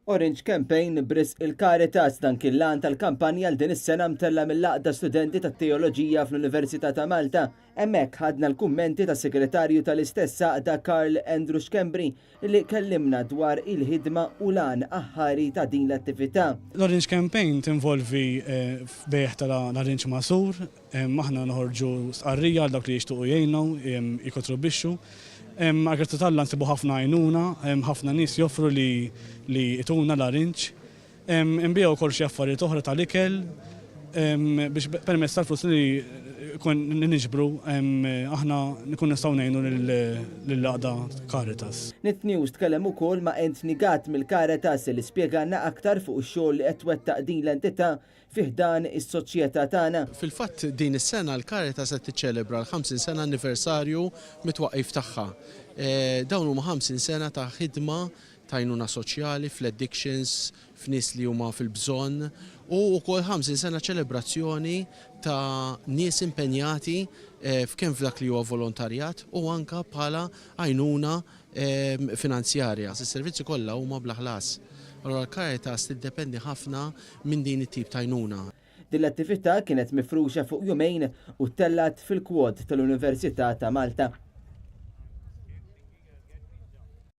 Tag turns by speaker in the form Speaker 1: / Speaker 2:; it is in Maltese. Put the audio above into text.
Speaker 1: Orange Campaign bris il-Caritas dan kien lan tal-kampanja għal din is-sena mtella mill-laqda studenti tat-teoloġija fl-Università ta' Malta. Hemmhekk ħadna l-kummenti tas segretarju tal-istess Saqda Karl Andrew Xkembri li kellimna dwar il-ħidma u lan aħħari ta' din l-attività.
Speaker 2: L-Orange Campaign tinvolvi f'bejħ tal-Orange Masur, aħna noħorġu sqarrija għal dak li jixtuqu jgħinu, jikkontribwixxu. Għagħartu tal-lan nsibu ħafna għajnuna, ħafna nis joffru li ituna l-Orange. Imbijaw kol xi affarijiet oħra tal-ikel biex permezz tal-flus li kun niġbru aħna nikun nistgħu ngħinu lill-laqda Caritas.
Speaker 1: Net News tkellem ukoll ma' Anthony Gatt mill-Caritas li spjegana aktar fuq ix-xogħol li qed twettaq din l-entità fih dan is-soċjetà tagħna.
Speaker 3: Fil-fatt din is-sena l-Caritas qed tiċċelebra l-50 sena anniversarju mit-twaqqif tagħha. Dawn huma 50 sena ta' ħidma ta' għajnuna soċjali fl-addictions, f'nies li huma fil-bżonn u wkoll 50 sena ċelebrazzjoni ta' nies impenjati f'kemm f'dak li huwa volontarjat u anke bħala għajnuna finanzjarja. Is-servizzi kollha huma bla ħlas. Allora l-Caritas tiddependi ħafna minn din it-tip ta' għajnuna.
Speaker 1: Din l-attività kienet mifruxa fuq jumejn u tellat fil-kwod tal-Università ta' Malta.